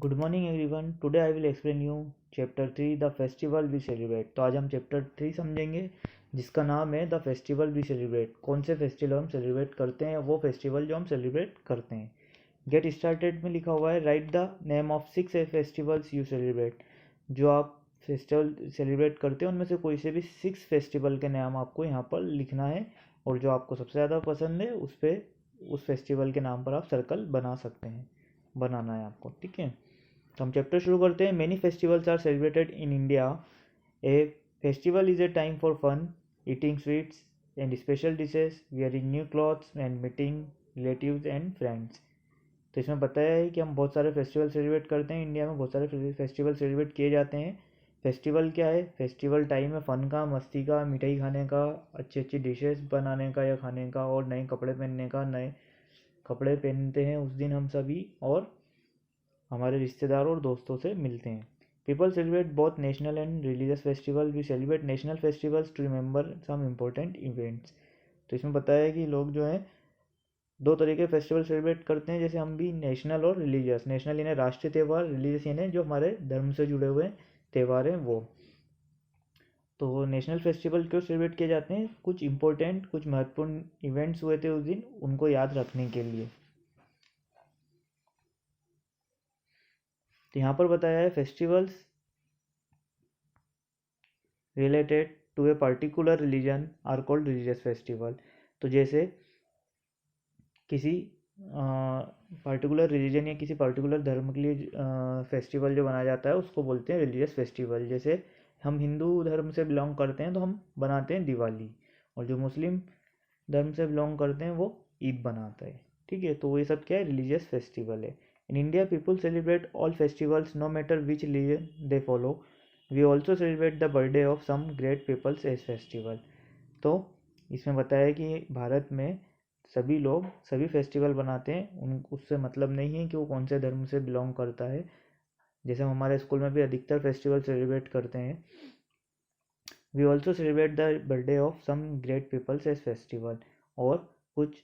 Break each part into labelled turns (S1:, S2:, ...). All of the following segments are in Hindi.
S1: Good morning everyone. Today I will explain you chapter 3 the festival we celebrate. तो आज हम चैप्टर 3 समझेंगे जिसका नाम है द फेस्टिवल वी सेलिब्रेट। कौन से फेस्टिवल हम सेलिब्रेट करते हैं, वो फेस्टिवल जो हम सेलिब्रेट करते हैं। गेट स्टार्टेड में लिखा हुआ है right the name of 6 festivals you celebrate. जो आप फेस्टिवल सेलिब्रेट करते हैं उनमें से कोई से भी 6 फेस्टिवल के नाम आपको यहाँ पर लिखना है, और जो आपको सबसे ज़्यादा पसंद है उस पर उस फेस्टिवल के नाम पर आप सर्कल बना सकते हैं, बनाना है आपको। ठीक है, तो हम चैप्टर शुरू करते हैं। Many festivals are celebrated in India. A festival is a time for fun, eating sweets and special dishes, wearing new clothes and meeting relatives and friends. तो इसमें बताया है कि हम बहुत सारे फेस्टिवल सेलिब्रेट करते हैं। इंडिया में बहुत सारे फेस्टिवल सेलिब्रेट किए जाते हैं। फेस्टिवल क्या है? फेस्टिवल टाइम है फन का, मस्ती का, मिठाई खाने का, अच्छी अच्छी डिशेस बनाने का या खाने का, और नए कपड़े पहनने का। नए कपड़े पहनते हैं उस दिन हम सभी, और हमारे रिश्तेदारों और दोस्तों से मिलते हैं। People celebrate both national and religious festival. We celebrate national festivals to remember some important events. तो इसमें बताया है कि लोग जो हैं दो तरीके फेस्टिवल सेलिब्रेट करते हैं, जैसे हम भी नेशनल और रिलीजियस। नेशनल यानी राष्ट्रीय त्यौहार, रिलीजियस यानी जो हमारे धर्म से जुड़े हुए त्यौहार हैं वो। तो नेशनल फेस्टिवल क्यों सेलिब्रेट किए जाते हैं? कुछ इंपॉर्टेंट, कुछ महत्वपूर्ण इवेंट्स हुए थे उस दिन, उनको याद रखने के लिए। तो यहाँ पर बताया है festivals related to a particular religion are called religious festival. तो जैसे किसी पर्टिकुलर रिलीजन या किसी पर्टिकुलर धर्म के लिए फेस्टिवल जो बनाया जाता है उसको बोलते हैं रिलीजियस फेस्टिवल। जैसे हम हिंदू धर्म से बिलोंग करते हैं तो हम बनाते हैं दिवाली, और जो मुस्लिम धर्म से बिलोंग करते हैं वो ईद बनाता है। ठीक है, तो ये सब क्या है? रिलीजियस फेस्टिवल है। In India people celebrate all festivals no matter which religion they follow. We also celebrate the birthday of some great peoples as festival. तो इसमें बताया कि भारत में सभी लोग सभी फेस्टिवल बनाते हैं, उन उससे मतलब नहीं है कि वो कौन से धर्म से बिलोंग करता है। जैसे हम हमारे स्कूल में भी अधिकतर फेस्टिवल सेलिब्रेट करते हैं। We also celebrate the birthday of some great peoples as festival. और कुछ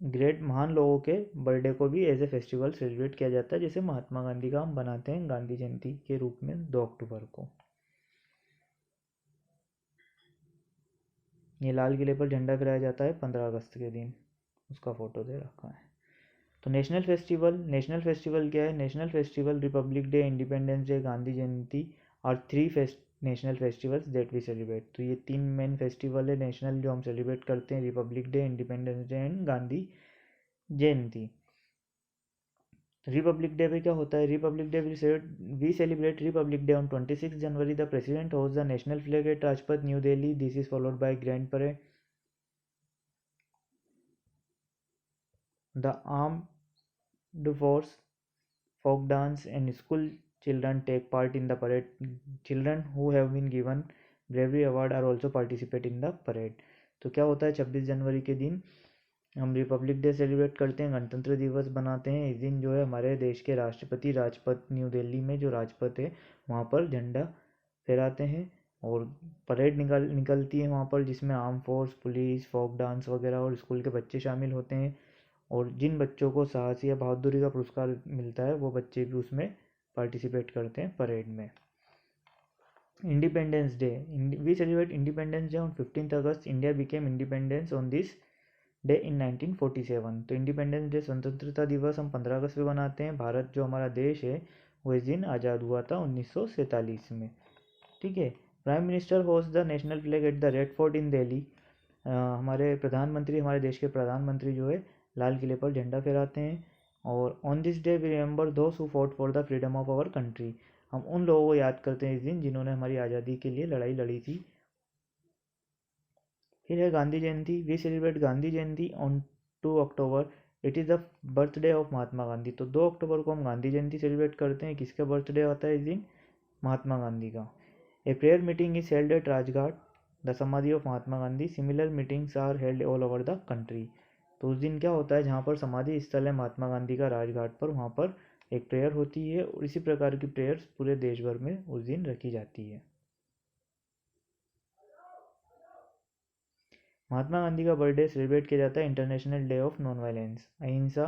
S1: ग्रेट महान लोगों के बर्थडे को भी एज ए फेस्टिवल सेलिब्रेट किया जाता है। जैसे महात्मा गांधी का हम बनाते हैं गांधी जयंती के रूप में 2 अक्टूबर को। ये लाल किले पर झंडा फहराया जाता है 15 अगस्त के दिन, उसका फोटो दे रखा है। तो नेशनल फेस्टिवल क्या है? National festival republic day, independence day, Gandhi Jayanti और 3 national festivals that we celebrate. तो ये 3 मेन फेस्टिवल है नेशनल जो हम सेलिब्रेट करते हैं, Republic day, independence Day and Gandhi Jayanti. Republic Day पे क्या होता है? Republic Day we celebrate Republic Day on 26 January. The president host the national flag at Rajpath New Delhi. This is followed by grand parade. The armed force, folk dance and school children take part in the parade. Children who have been given bravery award are also participate in the parade. तो क्या होता है 26 जनवरी के दिन हम रिपब्लिक डे सेलिब्रेट करते हैं, गणतंत्र दिवस बनाते हैं। इस दिन जो है हमारे देश के राष्ट्रपति राजपथ, न्यू दिल्ली में जो राजपथ है वहाँ पर झंडा फहराते हैं, और परेड निकलती है वहाँ पर, जिसमें arm force, police, folk dance वगैरह और स्कूल के बच्चे शामिल होते हैं। और जिन बच्चों को साहस या बहादुरी का पुरस्कार मिलता है वो बच्चे भी उसमें पार्टिसिपेट करते हैं परेड में। Independence Day, we celebrate Independence Day on 15 August. India became independence on this day in 1947। तो इंडिपेंडेंस डे स्वतंत्रता दिवस हम 15 अगस्त पे बनाते हैं। भारत जो हमारा देश है वो इस दिन आज़ाद हुआ था 1947 में। ठीक है, prime minister host the national flag at the Red Fort in Delhi. हमारे प्रधानमंत्री, हमारे देश के प्रधानमंत्री जो है लाल किले पर झंडा फहराते हैं। और on this day we remember those who fought for the freedom of our country. हम उन लोगों को याद करते हैं इस दिन जिन्होंने हमारी आज़ादी के लिए लड़ाई लड़ी थी। फिर है Gandhi Jayanti. We celebrate Gandhi Jayanti on 2 October. It is the birthday of Mahatma Gandhi. तो 2 अक्टूबर को हम गांधी जयंती सेलिब्रेट करते हैं। किसका बर्थडे होता है इस दिन? महात्मा गांधी का। A prayer meeting is held at Rajghat, the samadhi of Mahatma Gandhi. Similar meetings are held all over the country. तो उस दिन क्या होता है, जहाँ पर समाधि स्थल है महात्मा गांधी का राजघाट पर, वहाँ पर एक प्रेयर होती है, और इसी प्रकार की प्रेयर्स पूरे देश भर में उस दिन रखी जाती है। महात्मा गांधी का बर्थडे सेलिब्रेट किया जाता है international day of non violence, अहिंसा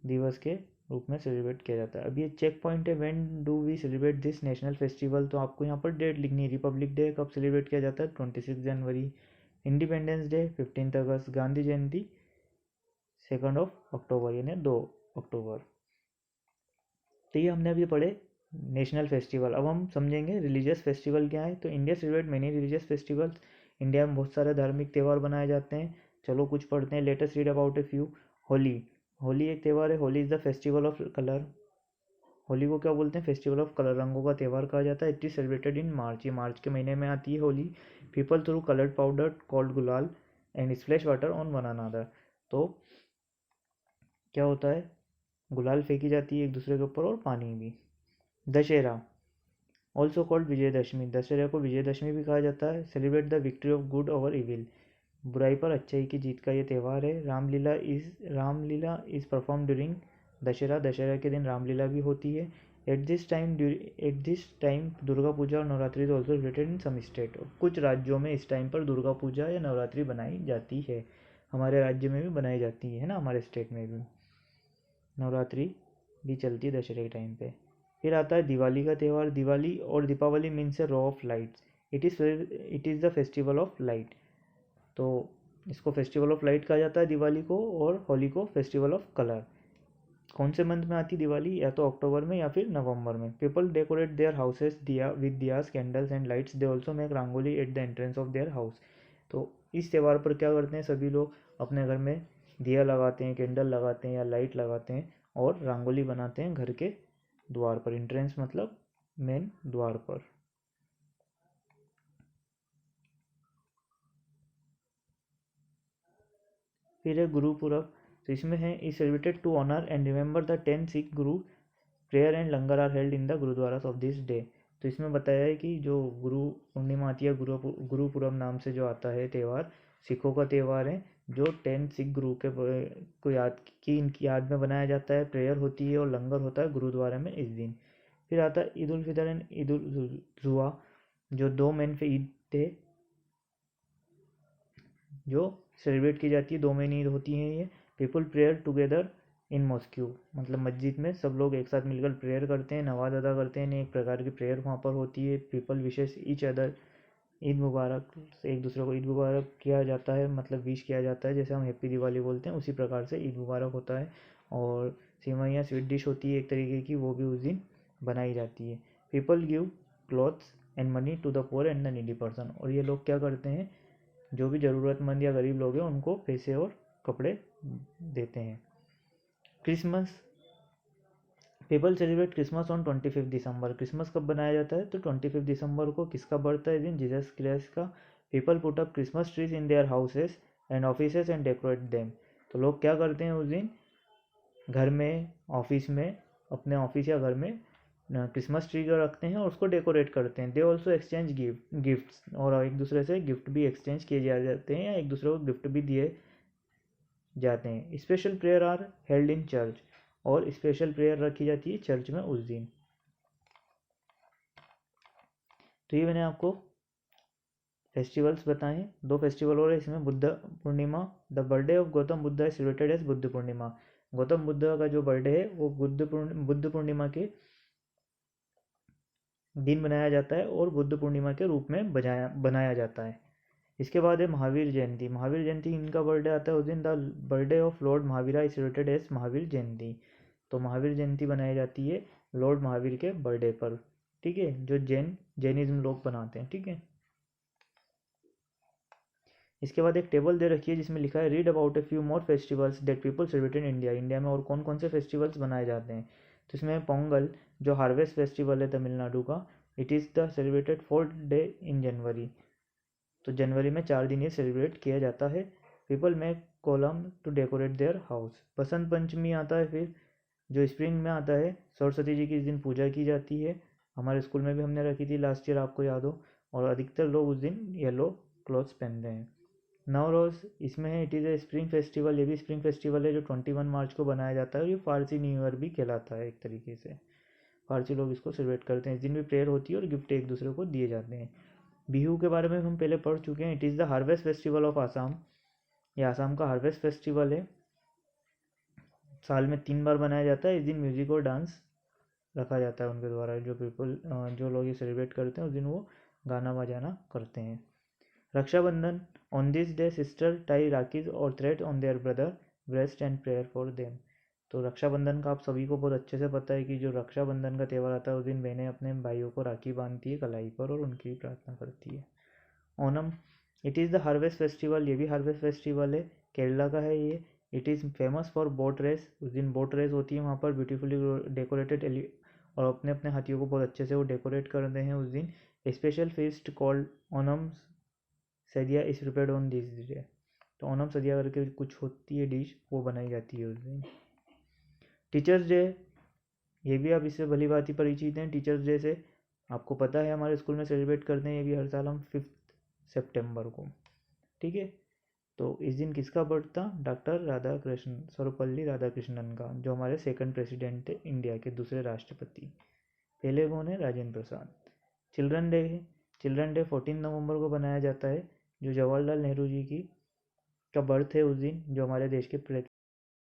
S1: दिवस के रूप में सेलिब्रेट किया जाता है। अब ये चेक पॉइंट है, when do we celebrate this national festival, तो आपको यहाँ पर डेट लिखनी है। रिपब्लिक डे कब सेलिब्रेट किया जाता है? 26 जनवरी। इंडिपेंडेंस डे 15 अगस्त। गांधी जयंती 2 अक्टूबर यानी 2 अक्टूबर। तो ये हमने अभी पढ़े नेशनल फेस्टिवल। अब हम समझेंगे रिलीजियस फेस्टिवल क्या है। तो India celebrate many religious festivals, India में बहुत सारे धार्मिक त्यौहार बनाए जाते हैं। चलो कुछ पढ़ते हैं। Latest read about a few. Holi, Holi एक त्यौहार है। Holi is the festival of colour. Holi को क्या बोलते हैं? फेस्टिवल ऑफ कलर, रंगों का त्यौहार कहा जाता है। It is celebrated in March, ये मार्च के महीने में आती है Holi. People throw coloured powder called gulal and splash water on one another. तो क्या होता है? गुलाल फेंकी जाती है एक दूसरे के ऊपर और पानी भी। दशहरा ऑल्सो कॉल्ड विजयदशमी, दशहरा को विजयदशमी भी कहा जाता है। Celebrate the victory of good over evil, बुराई पर अच्छाई की जीत का ये त्यौहार है। Ramlila is perform during Dussehra, Dussehra के दिन रामलीला भी होती है। At this time Durga Puja और Navratri is also related in some state, कुछ राज्यों में इस टाइम पर दुर्गा पूजा या नवरात्रि बनाई जाती है। हमारे राज्य में भी बनाई जाती है ना, हमारे स्टेट में भी नवरात्रि भी चलती है दशहरे के टाइम पे। फिर आता है दिवाली का त्यौहार। दिवाली और Deepavali means a row of lights, it is the festival of light. तो इसको फेस्टिवल ऑफ लाइट कहा जाता है दिवाली को, और होली को फेस्टिवल ऑफ कलर। कौन से मंथ में आती दिवाली? या तो अक्टूबर में या फिर नवंबर में। People decorate their houses diyas candles and lights, they also make rangoli at the entrance of their house. तो इस त्यौहार पर क्या करते हैं सभी लोग? अपने घर में दिया लगाते हैं, कैंडल लगाते हैं या लाइट लगाते हैं और रंगोली बनाते हैं घर के द्वार पर। एंट्रेंस मतलब मेन द्वार पर। फिर है गुरुपुरब। तो इसमें है is celebrated to honour and remember the 10 Sikh Guru, prayer and langar are held in the gurdwaras of this day. तो इसमें बताया है कि जो गुरु पूर्णिमा आती है, गुरुपुरब नाम से जो आता है त्यौहार, सिखों का त्यौहार है, जो 10 सिख गुरु के को याद की इनकी याद में बनाया जाता है। प्रेयर होती है और लंगर होता है गुरुद्वारे में इस दिन। फिर आता है ईद उल फितर एंड ईद उल जुहा, जो दो मेन ईद थे जो सेलिब्रेट की जाती है। दो मेन ईद होती हैं ये। People prayer together in mosque, मतलब मस्जिद में सब लोग एक साथ मिलकर प्रेयर करते हैं, नमाज अदा करते हैं। एक प्रकार की प्रेयर वहाँ पर होती है। पीपल विशेष ईच अदर ईद मुबारक, एक दूसरे को ईद मुबारक किया जाता है, मतलब विश किया जाता है। जैसे हम हैप्पी दिवाली बोलते हैं उसी प्रकार से ईद मुबारक होता है। और सेवइयाँ स्वीट डिश होती है एक तरीके की, वो भी उस दिन बनाई जाती है। People give clothes and money to the poor and the needy person, और ये लोग क्या करते हैं? जो भी ज़रूरतमंद या गरीब लोग हैं उनको पैसे और कपड़े देते हैं। Christmas, people celebrate Christmas on 25 December. Christmas कब बनाया जाता है? तो 25 दिसंबर को। किसका बर्थ है दिन? जीसस क्राइस्ट का। People put up Christmas trees in their houses and offices and decorate them. तो लोग क्या करते हैं उस दिन? घर में, ऑफिस में, अपने ऑफिस या घर में क्रिसमस ट्री को रखते हैं और उसको डेकोरेट करते हैं। दे ऑल्सो एक्सचेंज गिफ्ट्स, और एक दूसरे से गिफ्ट भी एक्सचेंज किए जाते हैं या एक दूसरे को गिफ्ट भी दिए जाते हैं। Special prayer are held in church, और स्पेशल प्रेयर रखी जाती है चर्च में उस दिन। तो ये मैंने आपको फेस्टिवल्स बताए हैं। दो फेस्टिवल और है इसमें। Buddha Purnima, the birthday of Gautam Buddha is celebrated as Buddha Purnima. Gautam Buddha का जो बर्थडे है वो बुद्ध पूर्णिमा के दिन बनाया जाता है और बुद्ध पूर्णिमा के रूप में बनाया जाता है। इसके बाद है महावीर जयंती। महावीर जयंती इनका बर्थडे आता है उस दिन। The birthday of Lord Mahavira is celebrated as Mahavir Jayanti. तो महावीर जयंती बनाई जाती है लॉर्ड महावीर के बर्थडे पर, ठीक है, जो जैनिज्म लोग बनाते हैं, ठीक है। इसके बाद एक टेबल दे रखी है जिसमें लिखा है read about a few more festivals that people celebrate in India. India में और कौन कौन से फेस्टिवल्स बनाए जाते हैं? तो इसमें पोंगल, जो हार्वेस्ट फेस्टिवल है तमिलनाडु का, it is the celebrated 4th day in January. तो जनवरी में 4 दिन ये सेलिब्रेट किया जाता है। People make kolam to decorate their house. Basant Panchami आता है फिर, जो स्प्रिंग में आता है। सरस्वती जी की इस दिन पूजा की जाती है। हमारे स्कूल में भी हमने रखी थी लास्ट ईयर, आपको याद हो। और अधिकतर लोग उस दिन येलो क्लॉथ्स पहनते हैं। नवरोज़ इसमें है, it is a spring festival. ये भी स्प्रिंग फेस्टिवल है जो 21 मार्च को बनाया जाता है। और ये फारसी न्यू ईयर भी कहलाता है एक तरीके से। फारसी लोग इसको सेलिब्रेट करते हैं। इस दिन भी प्रेयर होती है और गिफ्ट एक दूसरे को दिए जाते हैं। बिहू के बारे में हम पहले पढ़ चुके हैं। It is the harvest festival of Assam. ये आसाम का हार्वेस्ट फेस्टिवल है। साल में 3 बार बनाया जाता है। इस दिन म्यूज़िक और डांस रखा जाता है उनके द्वारा। जो लोग ये सेलिब्रेट करते हैं उस दिन वो गाना बजाना करते हैं। Raksha Bandhan, on this day sister tie rakhis और thread on their brother breast and prayer for them. तो रक्षाबंधन का आप सभी को बहुत अच्छे से पता है कि जो रक्षाबंधन का त्यौहार आता है उस दिन बहनें अपने भाइयों को राखी बांधती है कलाई पर और उनकी प्रार्थना करती है। Onam, it is the harvest festival, ये भी हार्वेस्ट फेस्टिवल है, केरला का है ये। It is famous for boat race, उस दिन बोट रेस होती है वहाँ पर, ब्यूटीफुली डेकोरेटेड और अपने अपने हाथियों को बहुत अच्छे से वो डेकोरेट करते हैं उस दिन। Special feast called Onam Sadiya is prepared on this day. तो ओनम सदिया करके कुछ होती है डिश, वो बनाई जाती है उस दिन। टीचर्स डे, ये भी आप इससे भली भांति परिचित हैं। टीचर्स डे से आपको पता है हमारे स्कूल में सेलिब्रेट करते हैं ये भी हर साल हम 5 सितंबर को। ठीक है, तो इस दिन किसका बर्थ था? डॉक्टर राधाकृष्ण, सर्वपल्ली राधाकृष्णन का, जो हमारे सेकंड प्रेसिडेंट थे इंडिया के, दूसरे राष्ट्रपति। पहले कौन है? राजेंद्र प्रसाद। चिल्ड्रन डे है, चिल्ड्रन डे 14 नवंबर को बनाया जाता है, जो जवाहरलाल नेहरू जी की का बर्थ है उस दिन, जो हमारे देश के